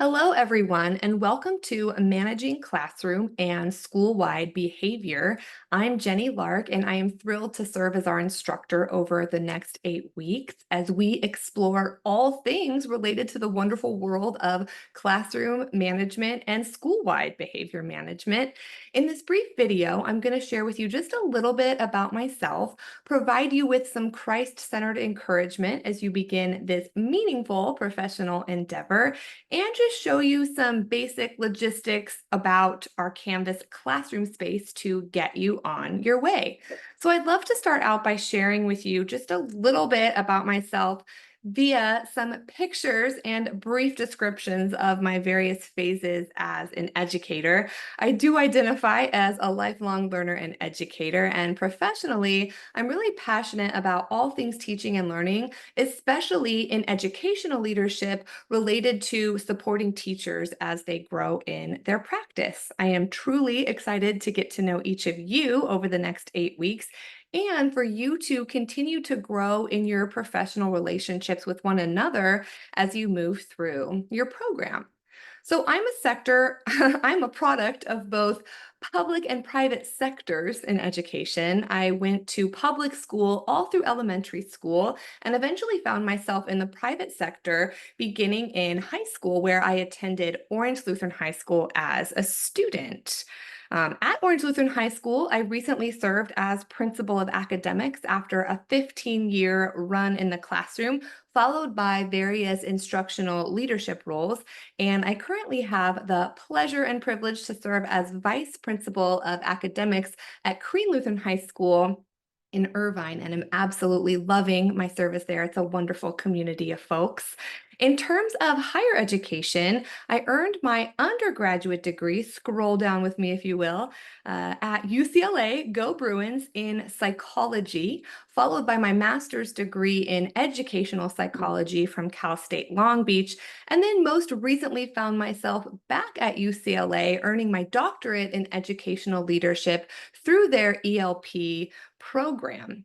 Hello, everyone, and welcome to Managing Classroom and School-Wide Behavior. I'm Jenny Lark, and I am thrilled to serve as our instructor over the next 8 weeks as we explore all things related to the wonderful world of classroom management and school-wide behavior management. In this brief video, I'm going to share with you just a little bit about myself, provide you with some Christ-centered encouragement as you begin this meaningful professional endeavor, and just show you some basic logistics about our Canvas classroom space to get you on your way. So I'd love to start out by sharing with you just a little bit about myself via some pictures and brief descriptions of my various phases as an educator. I do identify as a lifelong learner and educator, and professionally, I'm really passionate about all things teaching and learning, especially in educational leadership related to supporting teachers as they grow in their practice. I am truly excited to get to know each of you over the next 8 weeks and for you to continue to grow in your professional relationships with one another as you move through your program. So I'm a product of both public and private sectors in education. I went to public school all through elementary school and eventually found myself in the private sector beginning in high school, where I attended Orange Lutheran High School as a student. At Orange Lutheran High School, I recently served as principal of academics after a 15-year run in the classroom, followed by various instructional leadership roles. And I currently have the pleasure and privilege to serve as vice principal of academics at Creen Lutheran High School in Irvine, and I'm absolutely loving my service there. It's a wonderful community of folks. In terms of higher education, I earned my undergraduate degree, scroll down with me if you will, at UCLA, go Bruins, in psychology, followed by my master's degree in educational psychology from Cal State Long Beach, and then most recently found myself back at UCLA earning my doctorate in educational leadership through their ELP program.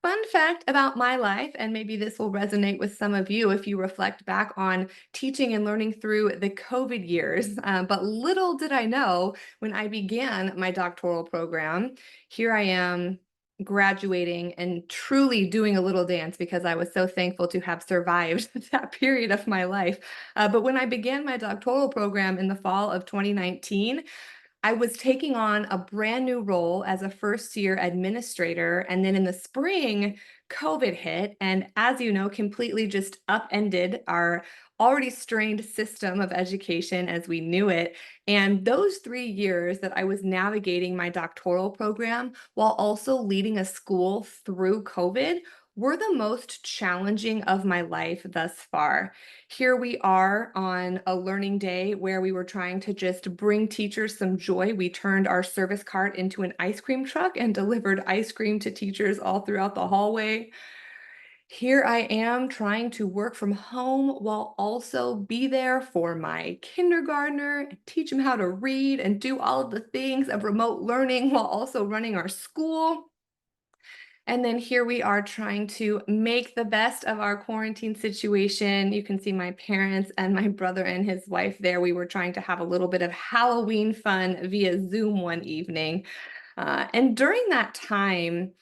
Fun fact about my life, and maybe this will resonate with some of you if you reflect back on teaching and learning through the COVID years. But little did I know when I began my doctoral program, here I am graduating and truly doing a little dance because I was so thankful to have survived that period of my life. But when I began my doctoral program in the fall of 2019, I was taking on a brand new role as a first year administrator. And then in the spring, COVID hit. And as you know, completely just upended our already strained system of education as we knew it. And those 3 years that I was navigating my doctoral program while also leading a school through COVID were the most challenging of my life thus far. Here we are on a learning day where we were trying to just bring teachers some joy. We turned our service cart into an ice cream truck and delivered ice cream to teachers all throughout the hallway. Here I am trying to work from home while also be there for my kindergartner, teach him how to read and do all of the things of remote learning while also running our school. And then here we are trying to make the best of our quarantine situation. You can see my parents and my brother and his wife there. We were trying to have a little bit of Halloween fun via Zoom one evening. And during that time,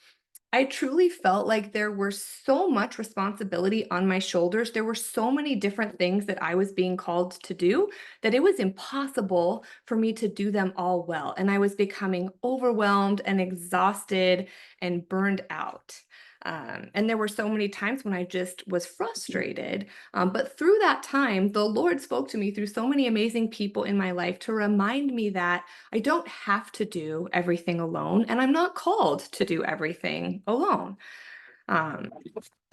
I truly felt like there were so much responsibility on my shoulders. There were so many different things that I was being called to do that it was impossible for me to do them all well. And I was becoming overwhelmed and exhausted and burned out. And there were so many times when I just was frustrated. But through that time, the Lord spoke to me through so many amazing people in my life to remind me that I don't have to do everything alone, and I'm not called to do everything alone. Um,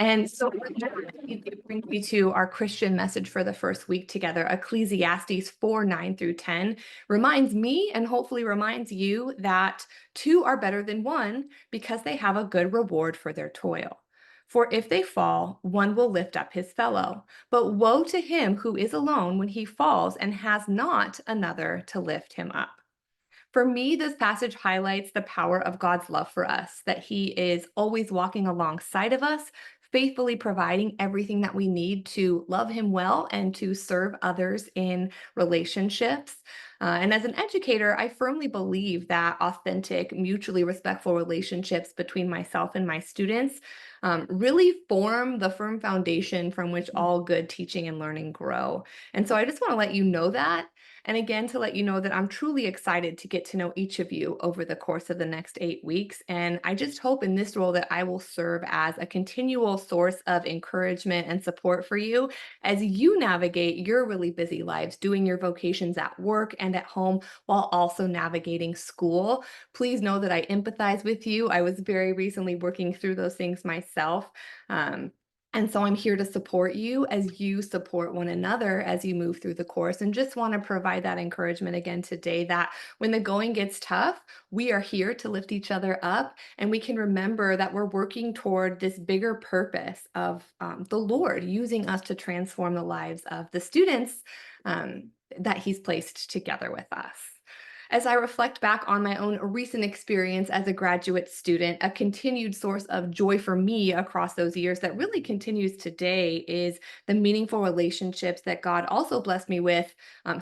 and so it brings me to our Christian message for the first week together. Ecclesiastes 4:9-10 reminds me, and hopefully reminds you, that two are better than one because they have a good reward for their toil. For if they fall, one will lift up his fellow. But woe to him who is alone when he falls and has not another to lift him up. For me, this passage highlights the power of God's love for us, that He is always walking alongside of us, faithfully providing everything that we need to love Him well and to serve others in relationships. And as an educator, I firmly believe that authentic, mutually respectful relationships between myself and my students really form the firm foundation from which all good teaching and learning grow. And so I just want to let you know that. And again, to let you know that I'm truly excited to get to know each of you over the course of the next 8 weeks. And I just hope in this role that I will serve as a continual source of encouragement and support for you as you navigate your really busy lives, doing your vocations at work and at home while also navigating school. Please know that I empathize with you. I was very recently working through those things myself. Um, and so I'm here to support you as you support one another as you move through the course. And just want to provide that encouragement again today that when the going gets tough, we are here to lift each other up. And we can remember that we're working toward this bigger purpose of the Lord using us to transform the lives of the students that He's placed together with us. As I reflect back on my own recent experience as a graduate student, a continued source of joy for me across those years that really continues today is the meaningful relationships that God also blessed me with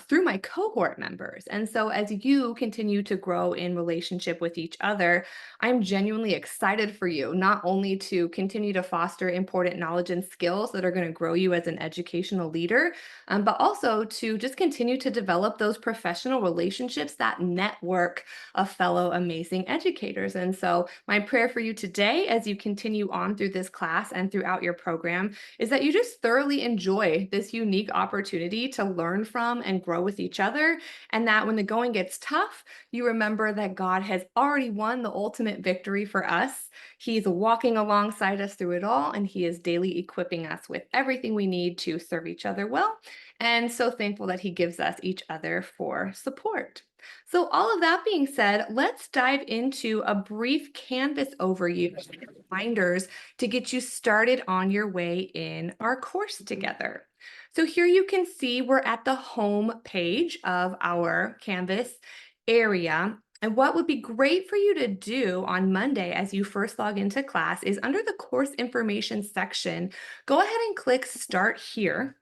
through my cohort members. And so, as you continue to grow in relationship with each other, I'm genuinely excited for you, not only to continue to foster important knowledge and skills that are going to grow you as an educational leader, but also to just continue to develop those professional relationships, that network of fellow amazing educators. And so, my prayer for you today, as you continue on through this class and throughout your program, is that you just thoroughly enjoy this unique opportunity to learn from and grow with each other. And that when the going gets tough, you remember that God has already won the ultimate victory for us. He's walking alongside us through it all, and He is daily equipping us with everything we need to serve each other well, and so thankful that He gives us each other for support. So, all of that being said, let's dive into a brief Canvas overview and reminders to get you started on your way in our course together. So, here you can see we're at the home page of our Canvas area. And what would be great for you to do on Monday as you first log into class is under the course information section, go ahead and click Start Here.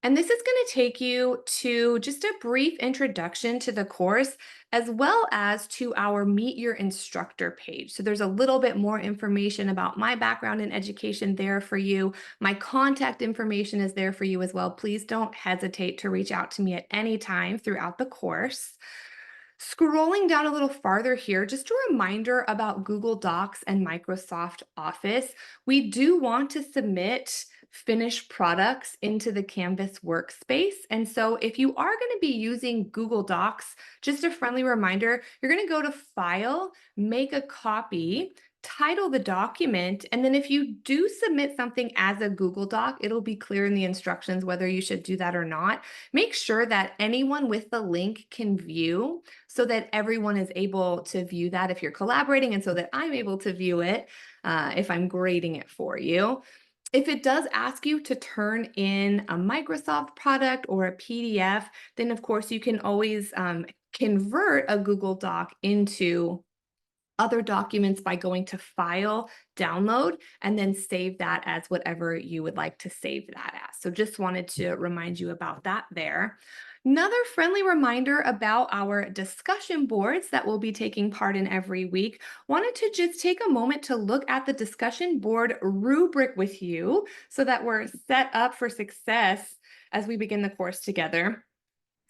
And this is going to take you to just a brief introduction to the course, as well as to our Meet Your Instructor page. So there's a little bit more information about my background in education there for you. My contact information is there for you as well. Please don't hesitate to reach out to me at any time throughout the course. Scrolling down a little farther here, just a reminder about Google Docs and Microsoft Office. We do want to submit finished products into the Canvas workspace. And so if you are going to be using Google Docs, just a friendly reminder, you're going to go to File, make a copy, title the document, and then if you do submit something as a Google Doc, it'll be clear in the instructions whether you should do that or not. Make sure that anyone with the link can view so that everyone is able to view that if you're collaborating, and so that I'm able to view it if I'm grading it for you. If it does ask you to turn in a Microsoft product or a PDF, then of course you can always convert a Google Doc into other documents by going to File, Download, and then save that as whatever you would like to save that as. So just wanted to remind you about that there. Another friendly reminder about our discussion boards that we'll be taking part in every week. Wanted to just take a moment to look at the discussion board rubric with you so that we're set up for success as we begin the course together.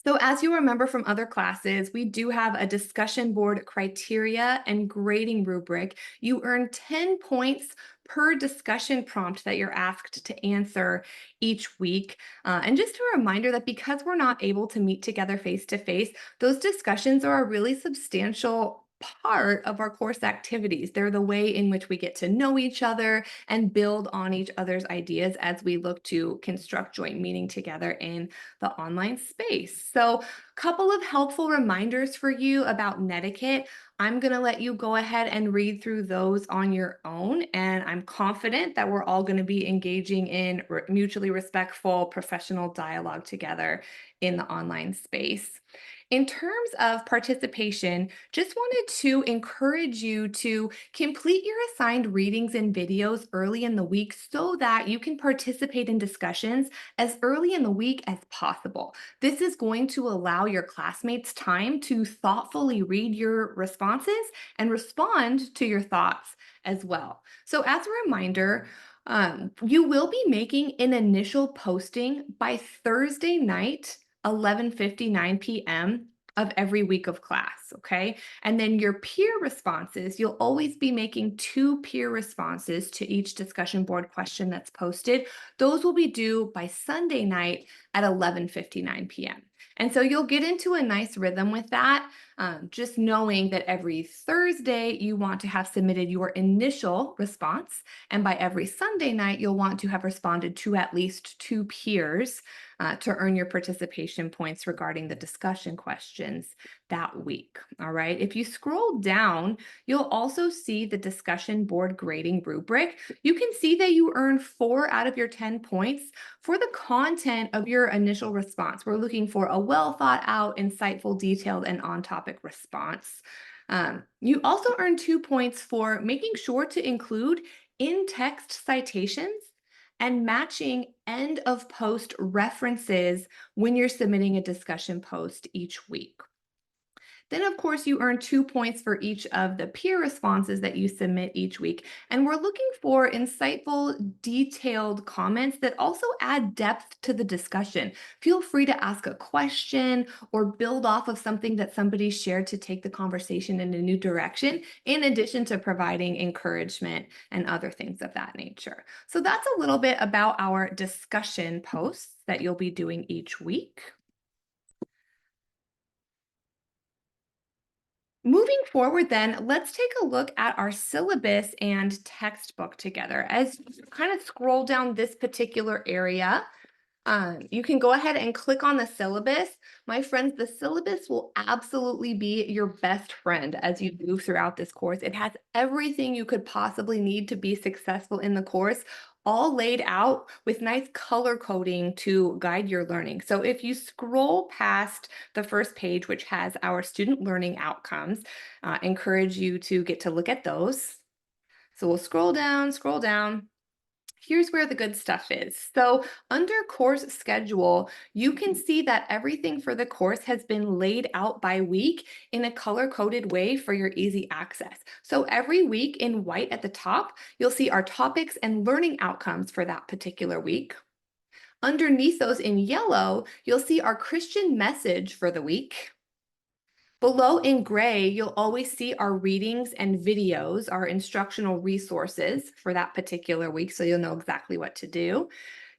So as you remember from other classes, we do have a discussion board criteria and grading rubric. You earn 10 points per discussion prompt that you're asked to answer each week. And just a reminder that because we're not able to meet together face to face, those discussions are a really substantial part of our course activities. They're the way in which we get to know each other and build on each other's ideas as we look to construct joint meaning together in the online space. So, a couple of helpful reminders for you about netiquette. I'm going to let you go ahead and read through those on your own. And I'm confident that we're all going to be engaging in mutually respectful professional dialogue together in the online space. In terms of participation, just wanted to encourage you to complete your assigned readings and videos early in the week so that you can participate in discussions as early in the week as possible. This is going to allow your classmates time to thoughtfully read your responses and respond to your thoughts as well. So, as a reminder, you will be making an initial posting by Thursday night 11:59 p.m. of every week of class, okay? And then your peer responses, you'll always be making two peer responses to each discussion board question that's posted. Those will be due by Sunday night at 11:59 p.m. And so you'll get into a nice rhythm with that, just knowing that every Thursday you want to have submitted your initial response, and by every Sunday night you'll want to have responded to at least two peers to earn your participation points regarding the discussion questions that week. All right. If you scroll down, you'll also see the discussion board grading rubric. You can see that you earn 4 out of your 10 points for the content of your initial response. We're looking for a well thought out, insightful, detailed, and on topic response. You also earn 2 points for making sure to include in text citations and matching end of post references when you're submitting a discussion post each week. Then, of course, you earn 2 points for each of the peer responses that you submit each week. And we're looking for insightful, detailed comments that also add depth to the discussion. Feel free to ask a question or build off of something that somebody shared to take the conversation in a new direction, in addition to providing encouragement and other things of that nature. So that's a little bit about our discussion posts that you'll be doing each week. Moving forward, then, let's take a look at our syllabus and textbook together. As you kind of scroll down this particular area, you can go ahead and click on the syllabus. My friends, the syllabus will absolutely be your best friend as you move throughout this course. It has everything you could possibly need to be successful in the course, all laid out with nice color coding to guide your learning. So if you scroll past the first page, which has our student learning outcomes, encourage you to get to look at those. So we'll scroll down, scroll down. Here's where the good stuff is. So under course schedule, you can see that everything for the course has been laid out by week in a color-coded way for your easy access. So every week in white at the top, you'll see our topics and learning outcomes for that particular week. Underneath those in yellow, you'll see our Christian message for the week. Below in gray, you'll always see our readings and videos, our instructional resources for that particular week, so you'll know exactly what to do.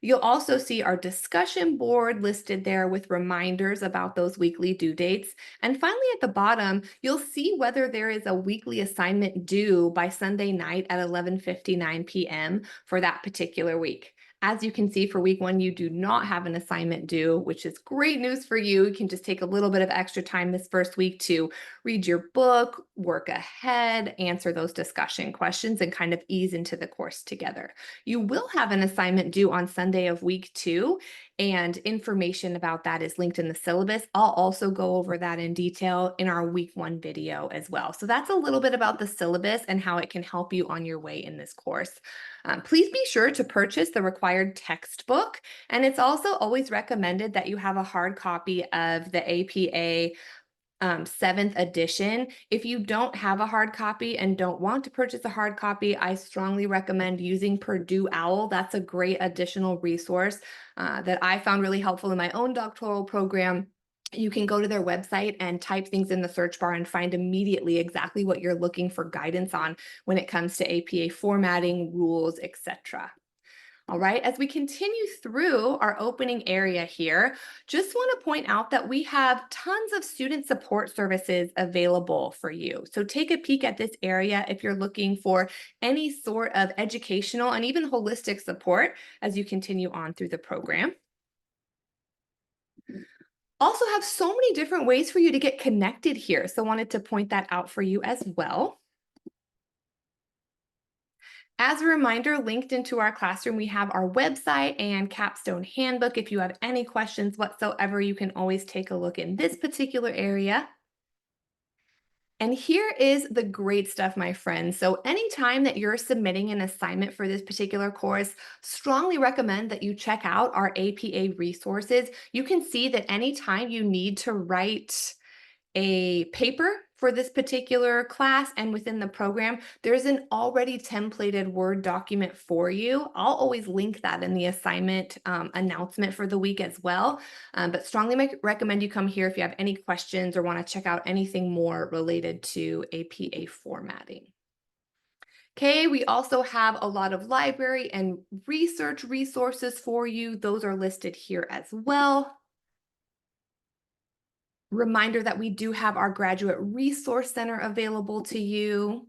You'll also see our discussion board listed there with reminders about those weekly due dates. And finally, at the bottom, you'll see whether there is a weekly assignment due by Sunday night at 11:59 p.m. for that particular week. As you can see, for week 1, you do not have an assignment due, which is great news for you. You can just take a little bit of extra time this first week to read your book, work ahead, answer those discussion questions, and kind of ease into the course together. You will have an assignment due on Sunday of week 2, and information about that is linked in the syllabus. I'll also go over that in detail in our week 1 video as well. So that's a little bit about the syllabus and how it can help you on your way in this course. Please be sure to purchase the required textbook, and it's also always recommended that you have a hard copy of the APA 7th edition. If you don't have a hard copy and don't want to purchase a hard copy, I strongly recommend using Purdue OWL. That's a great additional resource that I found really helpful in my own doctoral program. You can go to their website and type things in the search bar and find immediately exactly what you're looking for guidance on when it comes to APA formatting, rules, etc. All right, as we continue through our opening area here, just want to point out that we have tons of student support services available for you. So take a peek at this area if you're looking for any sort of educational and even holistic support as you continue on through the program. Also have so many different ways for you to get connected here. So wanted to point that out for you as well. As a reminder, linked into our classroom, we have our website and capstone handbook. If you have any questions whatsoever, you can always take a look in this particular area. And here is the great stuff, my friends. So, anytime that you're submitting an assignment for this particular course, strongly recommend that you check out our APA resources. You can see that anytime you need to write a paper for this particular class and within the program, there's an already templated Word document for you. I'll always link that in the assignment announcement for the week as well. But strongly recommend you come here if you have any questions or want to check out anything more related to APA formatting. Okay, we also have a lot of library and research resources for you. Those are listed here as well. Reminder that we do have our Graduate Resource Center available to you.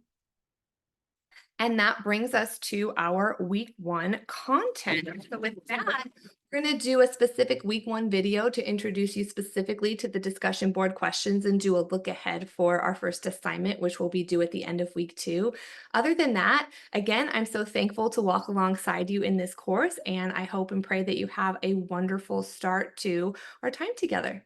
And that brings us to our week one content. So with that, we're going to do a specific week one video to introduce you specifically to the discussion board questions and do a look ahead for our first assignment, which will be due at the end of week two. Other than that, again, I'm so thankful to walk alongside you in this course, and I hope and pray that you have a wonderful start to our time together.